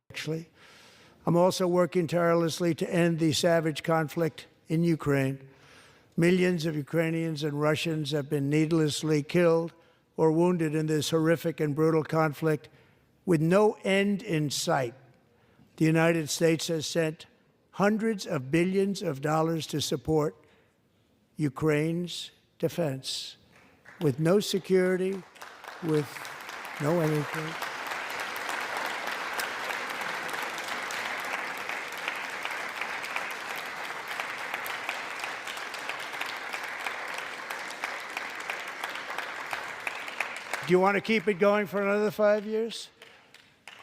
Actually, I'm also working tirelessly to end the savage conflict in Ukraine. Millions of Ukrainians and Russians have been needlessly killed or wounded in this horrific and brutal conflict with no end in sight. The United States has sent hundreds of billions of dollars to support Ukraine's defense with no security, with no anything. Do you want to keep it going for another 5 years?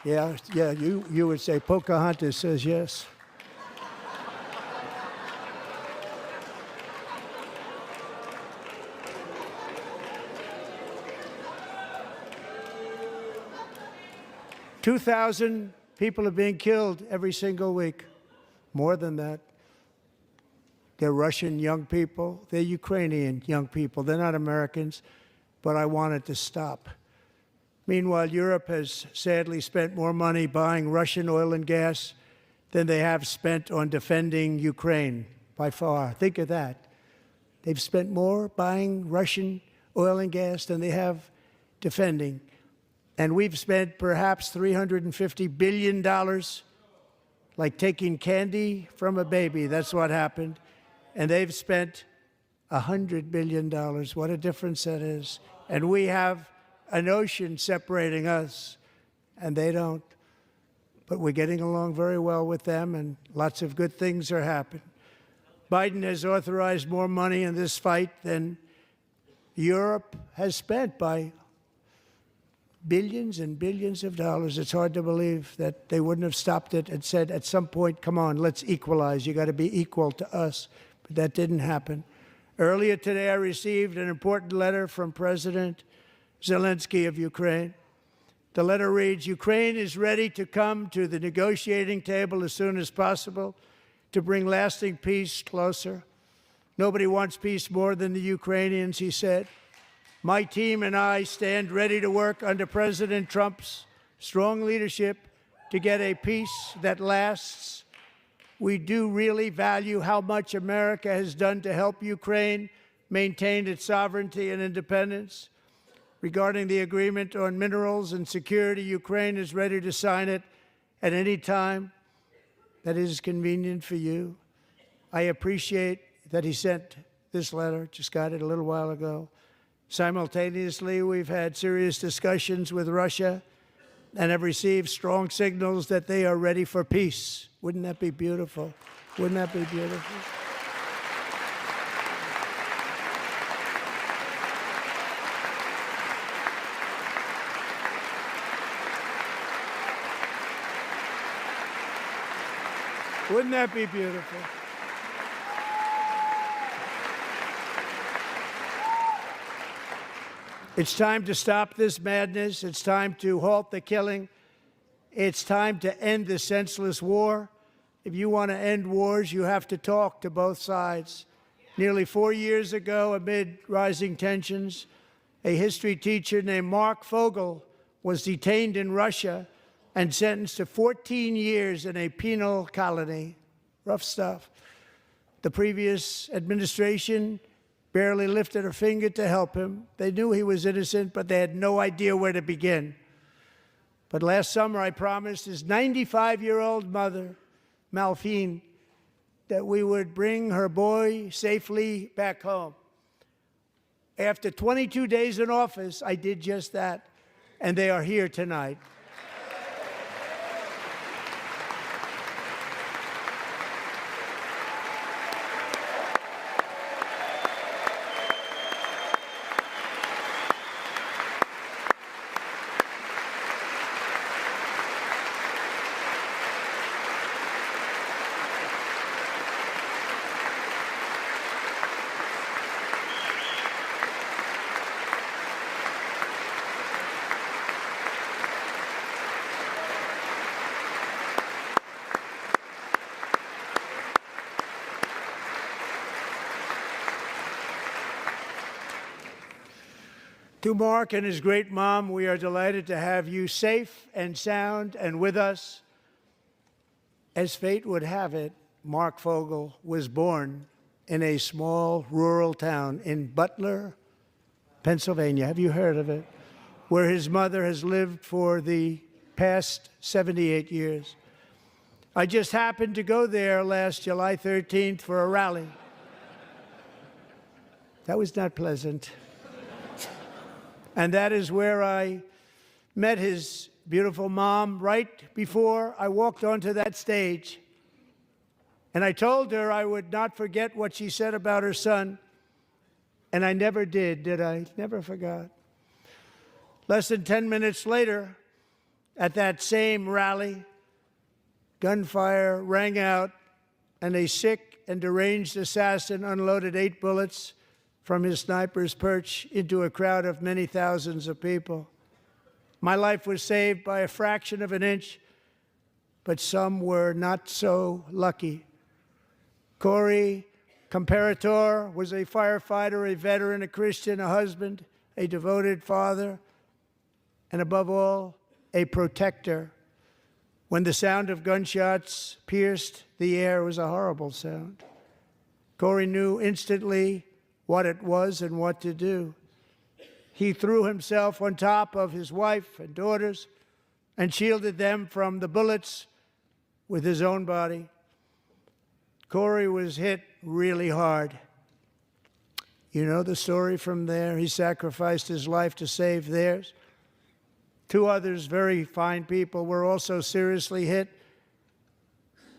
Yeah, you would say Pocahontas says yes. "2,000 people are being killed every single week. More than that. They're Russian young people. They're Ukrainian young people. They're not Americans. But I want it to stop. Meanwhile, Europe has sadly spent more money buying Russian oil and gas than they have spent on defending Ukraine, by far. Think of that. They've spent more buying Russian oil and gas than they have defending. And we've spent perhaps $350 billion, like taking candy from a baby. That's what happened. And they've spent $100 billion. What a difference that is. And we have an ocean separating us, and they don't. But we're getting along very well with them, and lots of good things are happening. Biden has authorized more money in this fight than Europe has spent, by billions and billions of dollars. It's hard to believe that they wouldn't have stopped it and said at some point, come on, let's equalize. You got to be equal to us. But that didn't happen. Earlier today, I received an important letter from President Zelensky of Ukraine. The letter reads, "Ukraine is ready to come to the negotiating table as soon as possible to bring lasting peace closer. Nobody wants peace more than the Ukrainians," he said. "My team and I stand ready to work under President Trump's strong leadership to get a peace that lasts. We do really value how much America has done to help Ukraine maintain its sovereignty and independence. Regarding the agreement on minerals and security, Ukraine is ready to sign it at any time that is convenient for you." I appreciate that he sent this letter, just got it a little while ago. Simultaneously, we've had serious discussions with Russia and have received strong signals that they are ready for peace. Wouldn't that be beautiful? Wouldn't that be beautiful? Wouldn't that be beautiful? It's time to stop this madness. It's time to halt the killing. It's time to end this senseless war. If you want to end wars, you have to talk to both sides. Nearly 4 years ago, amid rising tensions, a history teacher named Mark Fogel was detained in Russia and sentenced to 14 years in a penal colony. Rough stuff. The previous administration barely lifted a finger to help him. They knew he was innocent, but they had no idea where to begin. But last summer, I promised his 95-year-old mother, Malphine, that we would bring her boy safely back home. After 22 days in office, I did just that, and they are here tonight. To Mark and his great mom, we are delighted to have you safe and sound and with us. As fate would have it, Mark Fogel was born in a small rural town in Butler, Pennsylvania. Have you heard of it? Where his mother has lived for the past 78 years. I just happened to go there last July 13th for a rally. That was not pleasant. And that is where I met his beautiful mom right before I walked onto that stage. And I told her I would not forget what she said about her son. And I never did I? Never forgot. Less than 10 minutes later, at that same rally, gunfire rang out, and a sick and deranged assassin unloaded 8 bullets from his sniper's perch into a crowd of many thousands of people. My life was saved by a fraction of an inch, but some were not so lucky. Corey Comparator was a firefighter, a veteran, a Christian, a husband, a devoted father, and above all, a protector. When the sound of gunshots pierced the air, it was a horrible sound. Corey knew instantly what it was and what to do. He threw himself on top of his wife and daughters and shielded them from the bullets with his own body. Corey was hit really hard. You know the story from there. He sacrificed his life to save theirs. 2 others, very fine people, were also seriously hit.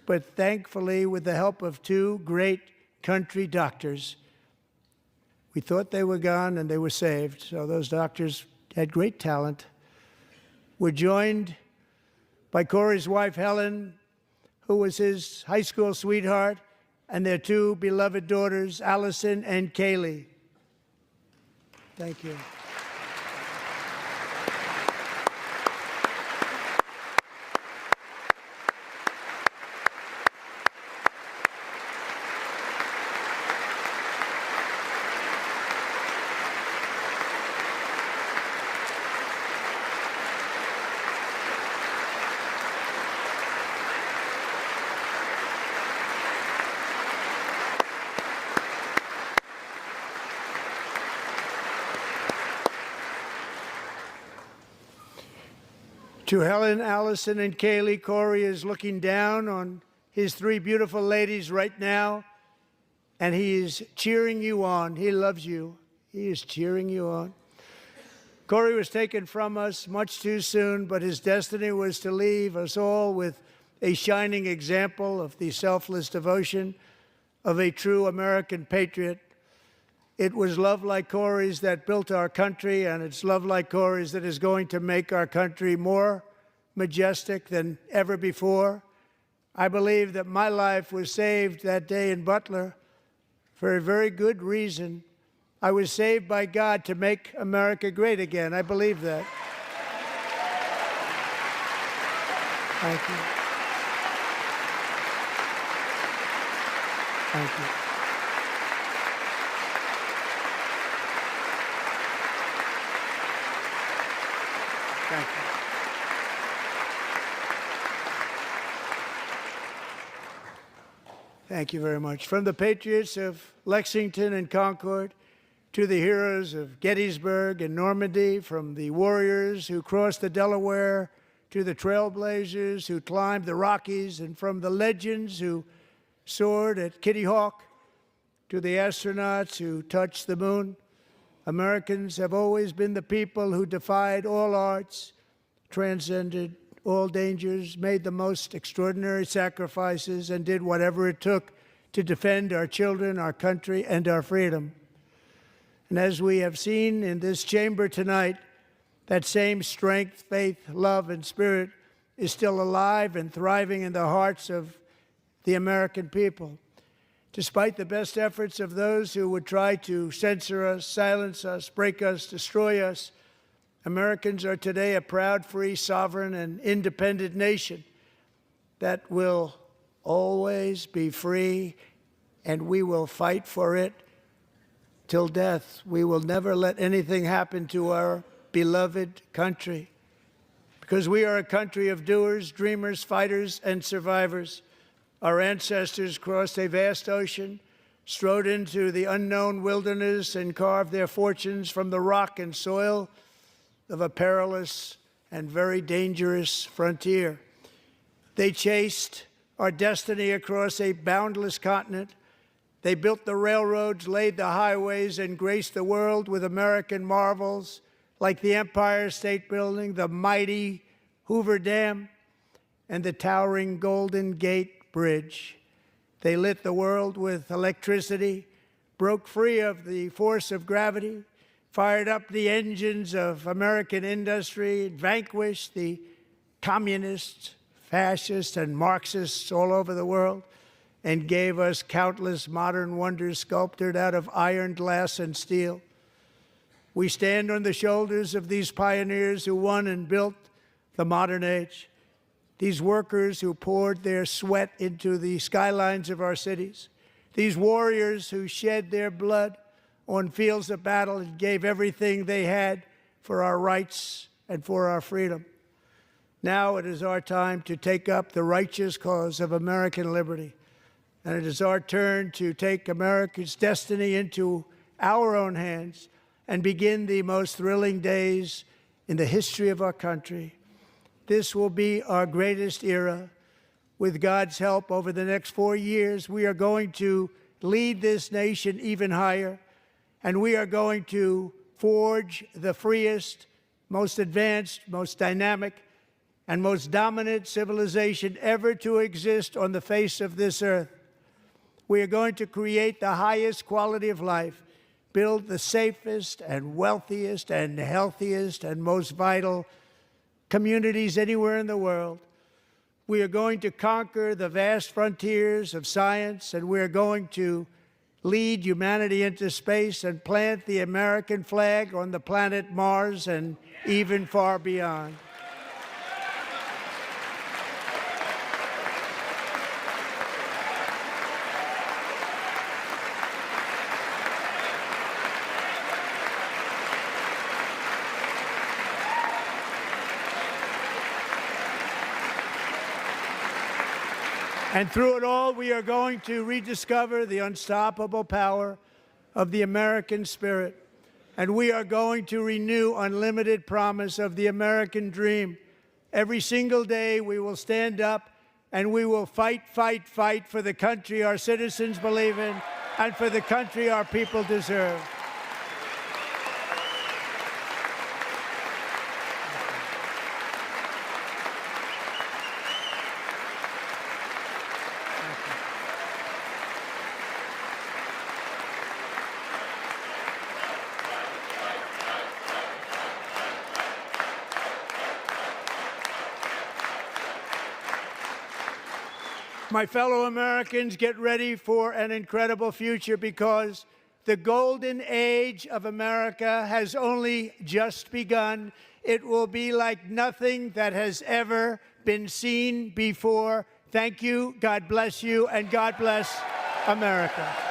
But thankfully, with the help of 2 great country doctors, we thought they were gone and they were saved. So those doctors had great talent. We're joined by Corey's wife, Helen, who was his high school sweetheart, and their 2 beloved daughters, Allison and Kaylee. Thank you. To Helen, Allison, and Kaylee, Corey is looking down on his 3 beautiful ladies right now, and he is cheering you on. He loves you. He is cheering you on. Corey was taken from us much too soon, but his destiny was to leave us all with a shining example of the selfless devotion of a true American patriot. It was love like Corey's that built our country, and it's love like Corey's that is going to make our country more majestic than ever before. I believe that my life was saved that day in Butler for a very good reason. I was saved by God to make America great again. I believe that. Thank you. Thank you. Thank you. Thank you very much. From the patriots of Lexington and Concord to the heroes of Gettysburg and Normandy, from the warriors who crossed the Delaware to the trailblazers who climbed the Rockies, and from the legends who soared at Kitty Hawk to the astronauts who touched the moon, Americans have always been the people who defied all odds, transcended all dangers, made the most extraordinary sacrifices, and did whatever it took to defend our children, our country, and our freedom. And as we have seen in this chamber tonight, that same strength, faith, love, and spirit is still alive and thriving in the hearts of the American people. Despite the best efforts of those who would try to censor us, silence us, break us, destroy us, Americans are today a proud, free, sovereign, and independent nation that will always be free, and we will fight for it till death, we will never let anything happen to our beloved country, because we are a country of doers, dreamers, fighters, and survivors. Our ancestors crossed a vast ocean, strode into the unknown wilderness, and carved their fortunes from the rock and soil of a perilous and very dangerous frontier. They chased our destiny across a boundless continent. They built the railroads, laid the highways, and graced the world with American marvels like the Empire State Building, the mighty Hoover Dam, and the towering Golden Gate Bridge. They lit the world with electricity, broke free of the force of gravity, fired up the engines of American industry, vanquished the communists, fascists, and Marxists all over the world, and gave us countless modern wonders sculptured out of iron, glass, and steel. We stand on the shoulders of these pioneers who won and built the modern age, these workers who poured their sweat into the skylines of our cities, these warriors who shed their blood on fields of battle and gave everything they had for our rights and for our freedom. Now it is our time to take up the righteous cause of American liberty, and it is our turn to take America's destiny into our own hands and begin the most thrilling days in the history of our country. This will be our greatest era. With God's help, over the next 4 years, we are going to lead this nation even higher, and we are going to forge the freest, most advanced, most dynamic, and most dominant civilization ever to exist on the face of this earth. We are going to create the highest quality of life, build the safest and wealthiest and healthiest and most vital communities anywhere in the world. We are going to conquer the vast frontiers of science, and we are going to lead humanity into space and plant the American flag on the planet Mars and even far beyond. And through it all, we are going to rediscover the unstoppable power of the American spirit. And we are going to renew unlimited promise of the American dream. Every single day, we will stand up and we will fight, fight, fight for the country our citizens believe in and for the country our people deserve. My fellow Americans, get ready for an incredible future, because the golden age of America has only just begun. It will be like nothing that has ever been seen before. Thank you, God bless you, and God bless America.